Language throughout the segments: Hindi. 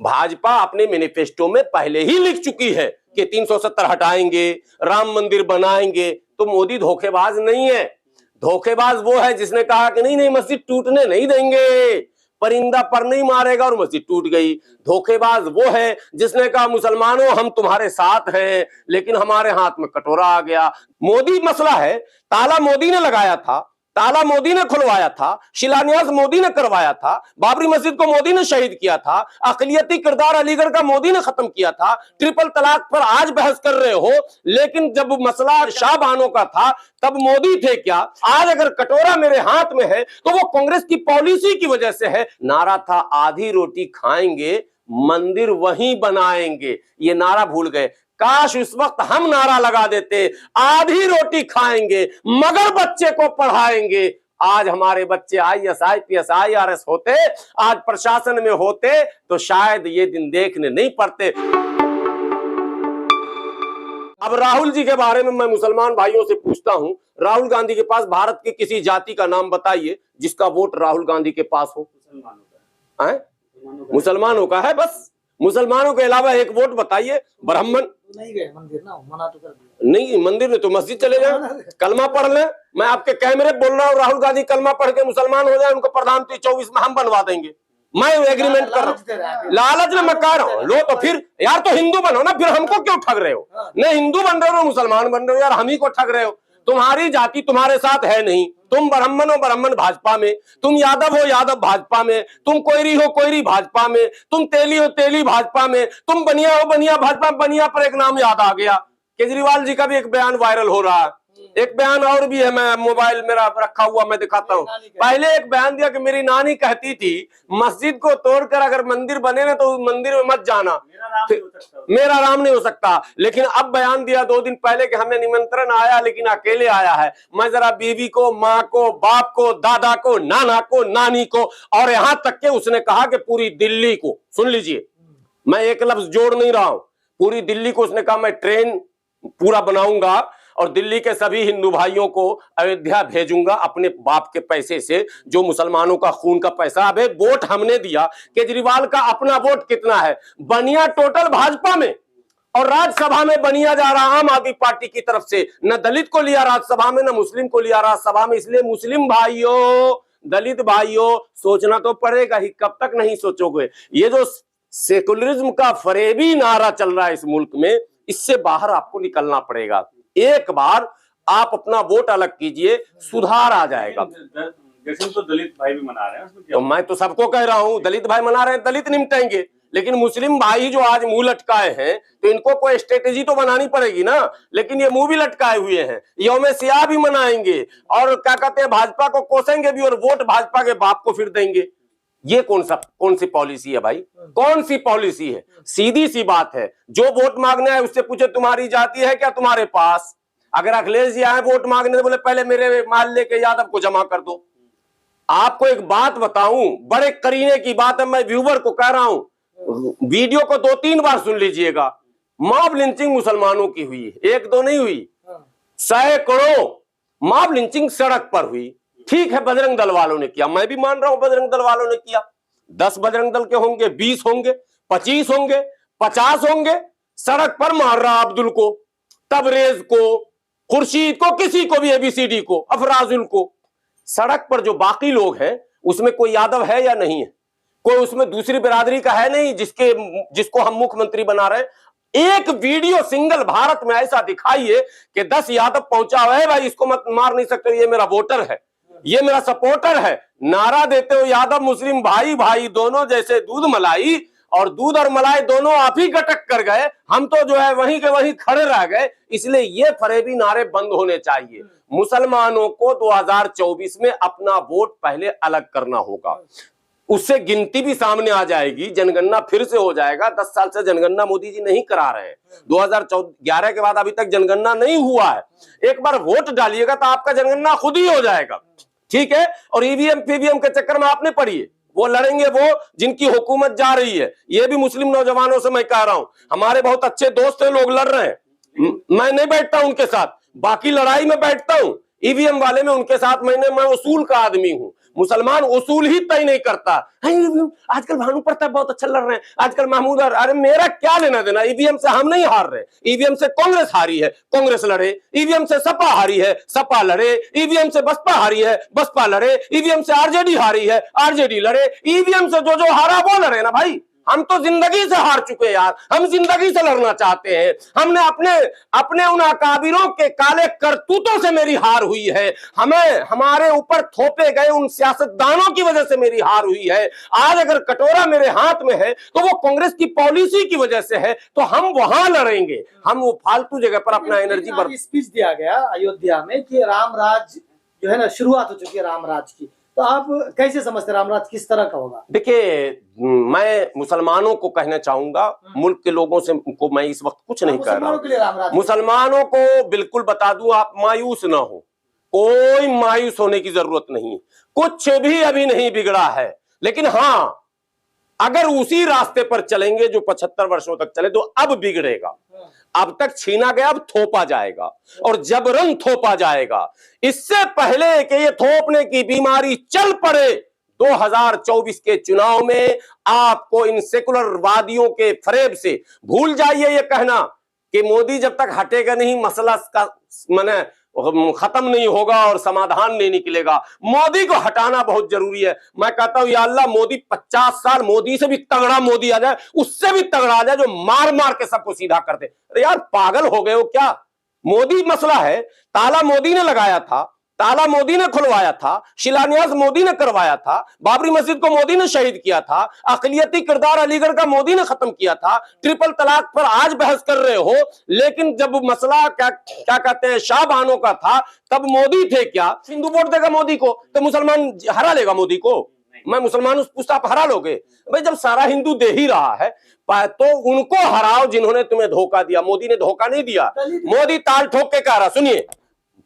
भाजपा अपने मैनिफेस्टो में पहले ही लिख चुकी है कि 370 हटाएंगे, राम मंदिर बनाएंगे। तो मोदी धोखेबाज नहीं है। धोखेबाज वो है जिसने कहा कि नहीं नहीं मस्जिद टूटने नहीं देंगे, परिंदा पर नहीं मारेगा, और मस्जिद टूट गई। धोखेबाज वो है जिसने कहा मुसलमानों हम तुम्हारे साथ हैं, लेकिन हमारे हाथ में कटोरा आ गया। मोदी मसला है, ताला मोदी ने लगाया था, ताला मोदी ने खुलवाया था, शिलान्यास मोदी ने करवाया था, बाबरी मस्जिद को मोदी ने शहीद किया था, अकलियती किरदार अलीगढ़ का मोदी ने खत्म किया था, ट्रिपल तलाक पर आज बहस कर रहे हो, लेकिन जब मसला शाहबानों का था तब मोदी थे क्या? आज अगर कटोरा मेरे हाथ में है तो वो कांग्रेस की पॉलिसी की वजह से है। नारा था आधी रोटी खाएंगे, मंदिर वहीं बनाएंगे, ये नारा भूल गए। काश उस वक्त हम नारा लगा देते आधी रोटी खाएंगे मगर बच्चे को पढ़ाएंगे। आज हमारे बच्चे IAS IPS IRS होते, आज प्रशासन में होते, तो शायद ये दिन देखने नहीं पड़ते। अब राहुल जी के बारे में मैं मुसलमान भाइयों से पूछता हूं, राहुल गांधी के पास भारत की किसी जाति का नाम बताइए जिसका वोट राहुल गांधी के पास हो। मुसलमानों का है, बस मुसलमानों के अलावा एक वोट बताइए। ब्राह्मण नहीं गए मंदिर ना, मना तो कर दिया। नहीं मंदिर में तो मस्जिद चले जाए, कलमा पढ़ लें। मैं आपके कैमरे बोल रहा हूँ, राहुल गांधी कलमा पढ़ के मुसलमान हो जाए, उनको प्रधानमंत्री 24 में हम बनवा देंगे। मैं एग्रीमेंट कर रहा हूँ, लालच में मैं कह रहा हूँ। लो तो फिर यार तो हिंदू बनो ना, फिर हमको क्यों ठग रहे हो? नहीं हिंदू बन रहे हो, मुसलमान बन रहे हो, यार हम ही को ठग रहे हो। तुम्हारी जाति तुम्हारे साथ है नहीं, तुम ब्राह्मण हो ब्राह्मण भाजपा में, तुम यादव हो यादव भाजपा में, तुम कोयरी हो कोयरी भाजपा में, तुम तेली हो तेली भाजपा में, तुम बनिया हो बनिया भाजपा। बनिया पर एक नाम याद आ गया, केजरीवाल जी का भी एक बयान वायरल हो रहा है। एक बयान और भी है, मैं मोबाइल मेरा रखा हुआ, मैं दिखाता हूँ। पहले एक बयान दिया कि मेरी नानी कहती थी मस्जिद को तोड़कर अगर मंदिर बने ना तो मंदिर में मत जाना, मेरा राम नहीं हो सकता। लेकिन अब बयान दिया 2 दिन पहले कि हमें निमंत्रण आया लेकिन अकेले आया है। मैं जरा बीवी को, माँ को, बाप को, दादा को, नाना को, नानी को, और यहां तक के उसने कहा कि पूरी दिल्ली को, सुन लीजिए मैं एक लफ्ज जोड़ नहीं रहा हूं, पूरी दिल्ली को उसने कहा मैं ट्रेन पूरा बनाऊंगा और दिल्ली के सभी हिंदू भाइयों को अयोध्या भेजूंगा अपने बाप के पैसे से, जो मुसलमानों का खून का पैसा। अबे वोट हमने दिया, केजरीवाल का अपना वोट कितना है? बनिया टोटल भाजपा में, और राज्यसभा में बनिया जा रहा आम आदमी पार्टी की तरफ से। न दलित को लिया राज्यसभा में, न मुस्लिम को लिया राज्यसभा में। इसलिए मुस्लिम भाइयों, दलित भाइयों, सोचना तो पड़ेगा ही, कब तक नहीं सोचोगे? ये जो सेकुलरिज्म का फरेबी नारा चल रहा है इस मुल्क में, इससे बाहर आपको निकलना पड़ेगा। एक बार आप अपना वोट अलग कीजिए, सुधार आ जाएगा। जैसे तो दलित भाई भी मना रहे हैं, तो मैं तो सबको कह रहा हूं, दलित भाई मना रहे हैं, दलित निपटेंगे, लेकिन मुस्लिम भाई जो आज मुंह लटकाए हैं तो इनको कोई स्ट्रेटेजी तो बनानी पड़ेगी ना। लेकिन ये मुंह भी लटकाए हुए हैं, यौम सियाह भी मनाएंगे और क्या कहते हैं भाजपा को कोसेंगे भी, और वोट भाजपा के बाप को फिर देंगे। ये कौन सी पॉलिसी है भाई? कौन सी पॉलिसी है? सीधी सी बात है, जो वोट मांगने है उससे पूछे तुम्हारी जाति है क्या तुम्हारे पास? अगर अखिलेश जी आए वोट मांगने तो बोले पहले मेरे मोहल्ले के यादव को जमा कर दो। आपको एक बात बताऊं, बड़े करीने की बात है, मैं व्यूवर को कह रहा हूं, वीडियो को 2-3 बार सुन लीजिएगा। मॉब लिंचिंग मुसलमानों की हुई, 1-2 नहीं हुई, सैकड़ों मॉब लिंचिंग सड़क पर हुई। ठीक है बजरंग दल वालों ने किया, मैं भी मान रहा हूं बजरंग दल वालों ने किया। 10 बजरंग दल के होंगे, 20 होंगे, 25 होंगे, 50 होंगे, सड़क पर मार रहा अब्दुल को, तबरेज को, खुर्शीद को, किसी को भी, ABCD को, अफराजुल को। सड़क पर जो बाकी लोग हैं उसमें कोई यादव है या नहीं है? कोई उसमें दूसरी बिरादरी का है नहीं जिसको हम मुख्यमंत्री बना रहे हैं? एक वीडियो सिंगल भारत में ऐसा दिखाइए कि 10 यादव पहुंचा हुआ है, भाई इसको मत मार नहीं सकते, ये मेरा वोटर है, ये मेरा सपोर्टर है। नारा देते हो यादव मुस्लिम भाई भाई दोनों जैसे दूध मलाई, और दूध और मलाई दोनों आप ही गटक कर गए, हम तो जो है वहीं के वहीं खड़े रह गए। इसलिए ये फरेबी नारे बंद होने चाहिए। मुसलमानों को 2024 में अपना वोट पहले अलग करना होगा, उससे गिनती भी सामने आ जाएगी, जनगणना फिर से हो जाएगा। 10 साल से जनगणना मोदी जी नहीं करा रहे हैं, 2011 के बाद अभी तक जनगणना नहीं हुआ है। एक बार वोट डालिएगा तो आपका जनगणना खुद ही हो जाएगा, ठीक है? और EVM PVM के चक्कर में आपने पड़िए, वो लड़ेंगे वो जिनकी हुकूमत जा रही है। ये भी मुस्लिम नौजवानों से मैं कह रहा हूं, हमारे बहुत अच्छे दोस्त हैं, लोग लड़ रहे हैं, मैं नहीं बैठता उनके साथ, बाकी लड़ाई में बैठता हूं, EVM वाले में उनके साथ मैं उसूल का आदमी हूं। मुसलमान उसूल ही तय नहीं करता है। आजकल भानु प्रताप बहुत अच्छा लड़ रहे हैं, आजकल महमूद, अरे मेरा क्या लेना देना, ईवीएम से हम नहीं हार रहे, ईवीएम से कांग्रेस हारी है, कांग्रेस लड़े, ईवीएम से सपा हारी है, सपा लड़े, ईवीएम से बसपा हारी है, बसपा लड़े, ईवीएम से आरजेडी हारी है, आरजेडी लड़े, ईवीएम से जो हारा वो लड़े ना भाई। हम तो जिंदगी से हार चुके यार, हम जिंदगी से लड़ना चाहते हैं। हमने अपने उन अकाबिरों के काले करतूतों से मेरी हार हुई है, हमें हमारे ऊपर थोपे गए उन सियासतदानों की वजह से मेरी हार हुई है। आज अगर कटोरा मेरे हाथ में है तो वो कांग्रेस की पॉलिसी की वजह से है, तो हम वहां लड़ेंगे, हम वो फालतू जगह पर अपना एनर्जी स्पीच दिया गया अयोध्या में कि राम राज जो है ना, शुरुआत हो चुकी है राम राज की, तो आप कैसे समझते हैं रामराज किस तरह का होगा? देखिए, मैं मुसलमानों को कहना चाहूंगा, मुल्क के लोगों से को मैं इस वक्त कुछ नहीं कह रहा हूं। मुसलमानों को बिल्कुल बता दूं, आप मायूस ना हो, कोई मायूस होने की जरूरत नहीं है, कुछ भी अभी नहीं बिगड़ा है। लेकिन हां, अगर उसी रास्ते पर चलेंगे जो 75 वर्षों तक चले तो अब बिगड़ेगा। अब तक छीना गया, अब थोपा जाएगा और जबरन थोपा जाएगा। इससे पहले कि ये थोपने की बीमारी चल पड़े, 2024 के चुनाव में आपको इन सेकुलर वादियों के फरेब से भूल जाइए ये कहना कि मोदी जब तक हटेगा नहीं मसला का माने खत्म नहीं होगा और समाधान नहीं निकलेगा। मोदी को हटाना बहुत जरूरी है। मैं कहता हूं या अल्लाह, मोदी 50 साल, मोदी से भी तगड़ा मोदी आ जाए, उससे भी तगड़ा आ जाए जो मार मार के सबको सीधा कर दे। अरे यार, पागल हो गए हो क्या? मोदी मसला है, ताला मोदी ने लगाया था, ताला मोदी ने खुलवाया था, शिलान्यास मोदी ने करवाया था, बाबरी मस्जिद को मोदी ने शहीद किया था, अकलियती किरदार अलीगढ़ का मोदी ने खत्म किया था, ट्रिपल तलाक पर आज बहस कर रहे हो, लेकिन जब मसला क्या कहते हैं शाहबानों का था तब मोदी थे क्या? हिंदू वोट देगा मोदी को तो मुसलमान हरा लेगा मोदी को? मैं मुसलमान पूछता, आप हरा लोगे? भाई जब सारा हिंदू दे ही रहा है तो उनको हराओ जिन्होंने तुम्हें धोखा दिया। मोदी ने धोखा नहीं दिया, मोदी ताल ठोक के कह रहा। सुनिए,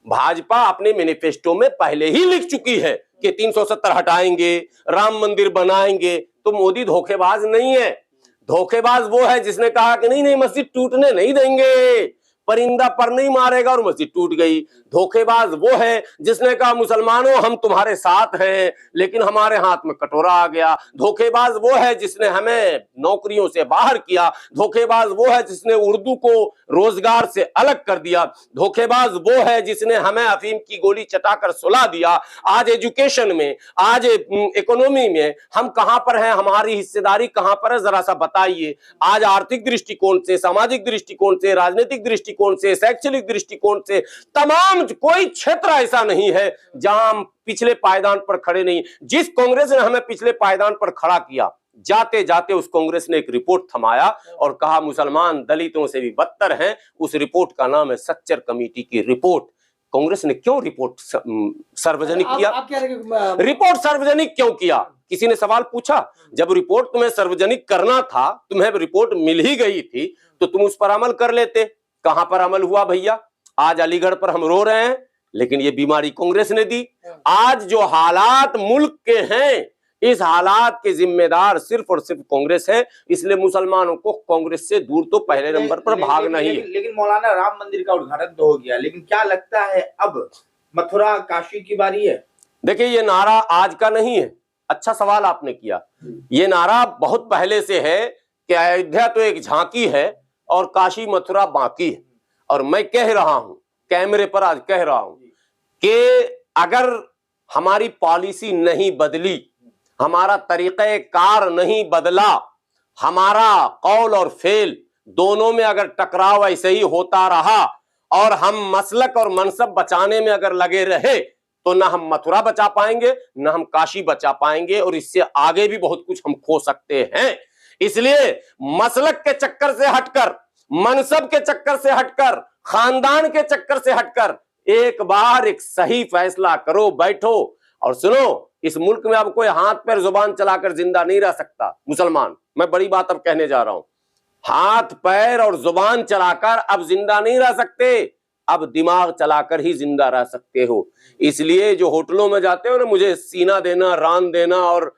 भाजपा अपने मैनिफेस्टो में पहले ही लिख चुकी है कि 370 हटाएंगे, राम मंदिर बनाएंगे। तो मोदी धोखेबाज नहीं है। धोखेबाज वो है जिसने कहा कि नहीं नहीं मस्जिद टूटने नहीं देंगे, परिंदा पर नहीं मारेगा और मस्जिद टूट गई। धोखेबाज वो है जिसने कहा मुसलमानों हम तुम्हारे साथ हैं लेकिन हमारे हाथ में कटोरा आ गया। धोखेबाज वो है जिसने हमें नौकरियों से बाहर किया। धोखेबाज वो है जिसने उर्दू को रोजगार से अलग कर दिया। धोखेबाज वो है जिसने हमें अफीम की गोली चटाकर सुला दिया। आज एजुकेशन में, आज इकोनॉमी में हम कहां पर हैं, हमारी हिस्सेदारी कहां पर है, जरा सा बताइए। आज आर्थिक दृष्टिकोण से, सामाजिक दृष्टिकोण से, राजनीतिक दृष्टिकोण से, शैक्षणिक दृष्टिकोण से, तमाम कोई क्षेत्र ऐसा नहीं है जहां हम पिछले पायदान पर खड़े नहीं। जिस कांग्रेस ने हमें पिछले पायदान पर खड़ा किया, जाते जाते उस कांग्रेस ने एक रिपोर्ट थमाया और कहा मुसलमान दलितों से भी बदतर हैं। उस रिपोर्ट का नाम है सच्चर कमेटी की रिपोर्ट। कांग्रेस ने क्यों रिपोर्ट सार्वजनिक किया? रिपोर्ट सार्वजनिक क्यों किया? किसी ने सवाल पूछा? जब रिपोर्ट तुम्हें सार्वजनिक करना था, तुम्हें रिपोर्ट मिल ही गई थी, तो तुम उस पर अमल कर लेते। कहां पर अमल हुआ भैया? आज अलीगढ़ पर हम रो रहे हैं, लेकिन ये बीमारी कांग्रेस ने दी। आज जो हालात मुल्क के हैं, इस हालात के जिम्मेदार सिर्फ और सिर्फ कांग्रेस है। इसलिए मुसलमानों को कांग्रेस से दूर तो पहले नंबर पर भागना ही है। लेकिन मौलाना, राम मंदिर का उद्घाटन तो हो गया, लेकिन क्या लगता है अब मथुरा काशी की बारी है? देखिए, ये नारा आज का नहीं है। अच्छा सवाल आपने किया। ये नारा बहुत पहले से है कि अयोध्या तो एक झांकी है और काशी मथुरा बाकी है। और मैं कह रहा हूं, कैमरे पर आज कह रहा हूं कि अगर हमारी पॉलिसी नहीं बदली, हमारा तरीक़े-कार नहीं बदला, हमारा कौल और फेल दोनों में अगर टकराव ऐसे ही होता रहा और हम मसलक और मनसब बचाने में अगर लगे रहे, तो ना हम मथुरा बचा पाएंगे, ना हम काशी बचा पाएंगे और इससे आगे भी बहुत कुछ हम खो सकते हैं। इसलिए मसलक के चक्कर से हटकर, मनसब के चक्कर से हटकर, खानदान के चक्कर से हटकर एक बार एक सही फैसला करो, बैठो और सुनो। इस मुल्क में अब कोई हाथ पैर जुबान चलाकर जिंदा नहीं रह सकता। मुसलमान, मैं बड़ी बात अब कहने जा रहा हूं, हाथ पैर और जुबान चलाकर अब जिंदा नहीं रह सकते, अब दिमाग चलाकर ही जिंदा रह सकते हो। इसलिए जो होटलों में जाते हो ना, मुझे सीना देना, रान देना और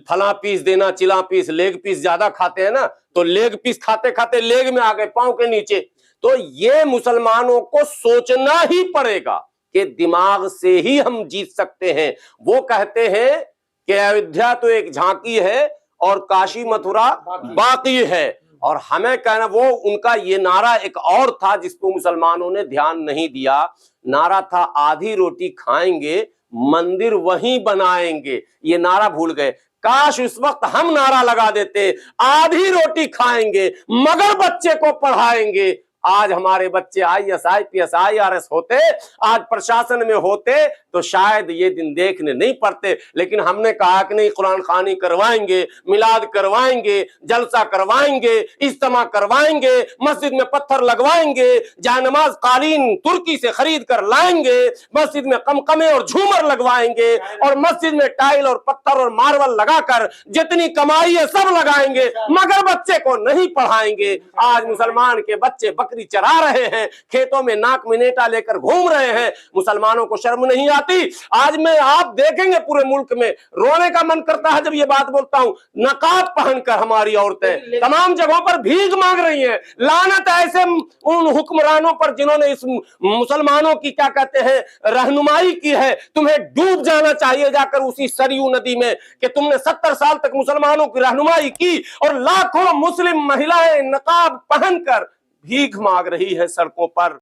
फला पीस देना, चिला पीस, लेग पीस ज्यादा खाते हैं ना, तो लेग पीस खाते खाते लेग में आ गए, पांव के नीचे। तो ये मुसलमानों को सोचना ही पड़ेगा के दिमाग से ही हम जीत सकते हैं। वो कहते हैं कि अयोध्या तो एक झांकी है और काशी मथुरा बाकी है। और हमें कहना, वो उनका ये नारा एक और था जिसको मुसलमानों ने ध्यान नहीं दिया। नारा था आधी रोटी खाएंगे मंदिर वहीं बनाएंगे। ये नारा भूल गए। काश उस वक्त हम नारा लगा देते, आधी रोटी खाएंगे मगर बच्चे को पढ़ाएंगे। आज हमारे बच्चे IAS IPS IRS होते, आज प्रशासन में होते, तो शायद ये दिन देखने नहीं पड़ते। लेकिन हमने कहा कि नहीं, कुरान खानी करवाएंगे, मिलाद करवाएंगे, जलसा करवाएंगे, इज्तिमा करवाएंगे, मस्जिद में पत्थर लगवाएंगे, जानमाज कालीन तुर्की से खरीद कर लाएंगे, मस्जिद में कमकमे और झूमर लगवाएंगे और मस्जिद में टाइल और पत्थर और मार्बल लगाकर जितनी कमाई है सब लगाएंगे, मगर बच्चे को नहीं पढ़ाएंगे। आज मुसलमान के बच्चे बकरी चरा रहे हैं, खेतों में नाक मिनेटा लेकर घूम रहे हैं। मुसलमानों को शर्म नहीं आती। आज में आप देखेंगे पूरे मुल्क में रोने का मन करता है जब ये बात बोलता हूं। नकाब पहनकर हमारी औरतें तमाम जगहों पर भीख मांग रही हैं। लानत ऐसे उन हुक्मरानों पर जिन्होंने इस मुसलमानों की क्या कहते हैं रहनुमाई की है। तुम्हें डूब जाना चाहिए जाकर उसी सरयू नदी में कि तुमने 70 साल तक मुसलमानों की रहनुमाई की और लाखों मुस्लिम महिलाएं नकाब पहनकर भीख मांग रही है सड़कों पर।